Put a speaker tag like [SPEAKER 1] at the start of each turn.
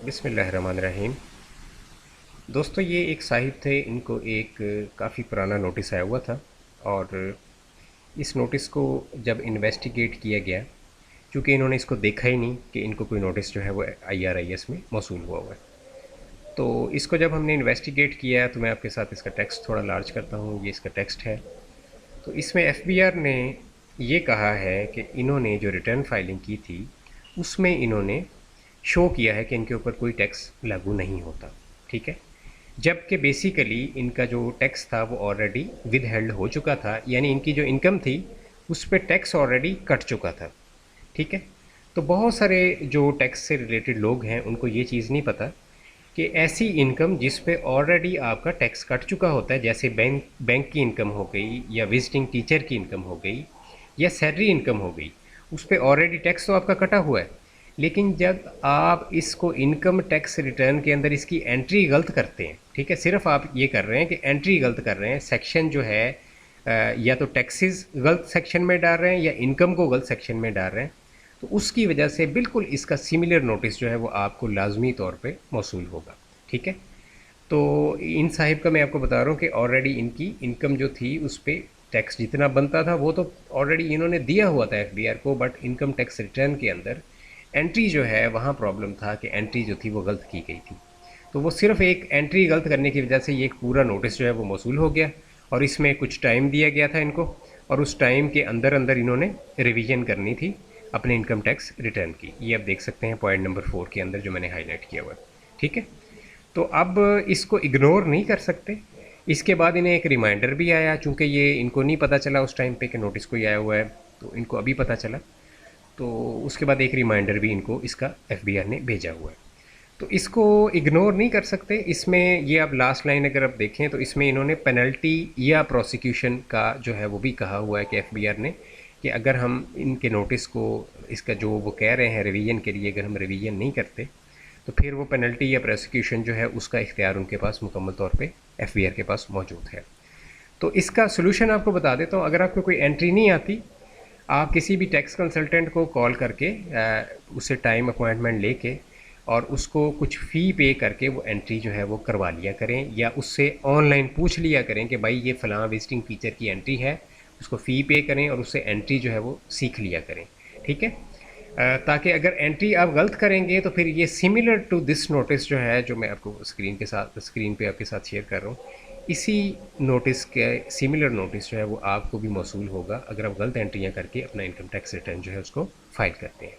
[SPEAKER 1] बिस्मिल्लाहिर्रहमानिर्रहीम। दोस्तों, ये एक साहिब थे, इनको एक काफ़ी पुराना नोटिस आया हुआ था। और इस नोटिस को जब इन्वेस्टिगेट किया गया, चूँकि इन्होंने इसको देखा ही नहीं कि इनको कोई नोटिस जो है वो IRIS में मौसूल हुआ हुआ है, तो इसको जब हमने इन्वेस्टिगेट किया तो मैं आपके साथ इसका टेक्स्ट थोड़ा लार्ज करता हूँ। ये इसका टेक्स्ट है। तो इसमें FBR ने ये कहा है कि इन्होंने जो रिटर्न फाइलिंग की थी उसमें इन्होंने शो किया है कि इनके ऊपर कोई टैक्स लागू नहीं होता। ठीक है, जबकि बेसिकली इनका जो टैक्स था वो ऑलरेडी विद हेल्ड हो चुका था, यानी इनकी जो इनकम थी उस पर टैक्स ऑलरेडी कट चुका था। ठीक है, तो बहुत सारे जो टैक्स से रिलेटेड लोग हैं उनको ये चीज़ नहीं पता कि ऐसी इनकम जिस पे ऑलरेडी आपका टैक्स कट चुका होता है, जैसे बैंक की इनकम हो गई या विजिटिंग टीचर की इनकम हो गई या सैलरी इनकम हो गई, उस पर ऑलरेडी टैक्स तो आपका कटा हुआ है। लेकिन जब आप इसको इनकम टैक्स रिटर्न के अंदर इसकी एंट्री गलत करते हैं, ठीक है, सिर्फ आप ये कर रहे हैं कि एंट्री गलत कर रहे हैं, सेक्शन जो है या तो टैक्सेस गलत सेक्शन में डाल रहे हैं या इनकम को गलत सेक्शन में डाल रहे हैं, तो उसकी वजह से बिल्कुल इसका सिमिलर नोटिस जो है वो आपको लाजमी तौर पे मौसूल होगा। ठीक है, तो इन साहिब का मैं आपको बता रहा हूँ कि ऑलरेडी इनकी इनकम जो थी उस पर टैक्स जितना बनता था वो तो ऑलरेडी इन्होंने दिया हुआ था FBR को, बट इनकम टैक्स रिटर्न के अंदर एंट्री जो है वहाँ प्रॉब्लम था कि एंट्री जो थी वो गलत की गई थी। तो वो सिर्फ एक एंट्री गलत करने की वजह से ये एक पूरा नोटिस जो है वो मौसूल हो गया, और इसमें कुछ टाइम दिया गया था इनको, और उस टाइम के अंदर अंदर इन्होंने रिवीजन करनी थी अपने इनकम टैक्स रिटर्न की। ये आप देख सकते हैं पॉइंट नंबर 4 के अंदर जो मैंने हाईलाइट किया हुआ है। ठीक है, तो अब इसको इग्नोर नहीं कर सकते। इसके बाद इन्हें एक रिमाइंडर भी आया, चूँकि ये इनको नहीं पता चला उस टाइम पे कि नोटिस कोई आया हुआ है, तो इनको अभी पता चला। तो उसके बाद एक रिमाइंडर भी इनको इसका FBR ने भेजा हुआ है, तो इसको इग्नोर नहीं कर सकते। इसमें ये आप लास्ट लाइन अगर आप देखें तो इसमें इन्होंने पेनल्टी या प्रोसिक्यूशन का जो है वो भी कहा हुआ है कि FBR ने, कि अगर हम इनके नोटिस को, इसका जो वो कह रहे हैं रिवीजन के लिए, अगर हम रिवीजन नहीं करते तो फिर वो पेनल्टी या प्रोसिक्यूशन जो है उसका इख्तियार उनके पास मुकम्मल तौर पे FBR के पास मौजूद है। तो इसका सोल्यूशन आपको बता देता हूँ। अगर आपको कोई एंट्री नहीं आती, आप किसी भी टैक्स कंसल्टेंट को कॉल करके उससे टाइम अपॉइंटमेंट लेके और उसको कुछ फ़ी पे करके वो एंट्री जो है वो करवा लिया करें, या उससे ऑनलाइन पूछ लिया करें कि भाई ये फ़लाँ विजिटिंग टीचर की एंट्री है, उसको फ़ी पे करें और उससे एंट्री जो है वो सीख लिया करें। ठीक है, ताकि अगर एंट्री आप गलत करेंगे तो फिर ये सिमिलर टू दिस नोटिस जो है, जो मैं आपको स्क्रीन पे आपके साथ शेयर कर रहा हूँ, इसी नोटिस के सिमिलर नोटिस जो है वो आपको भी मौसूल होगा अगर आप गलत एंट्रियाँ करके अपना इनकम टैक्स रिटर्न जो है उसको फाइल करते हैं।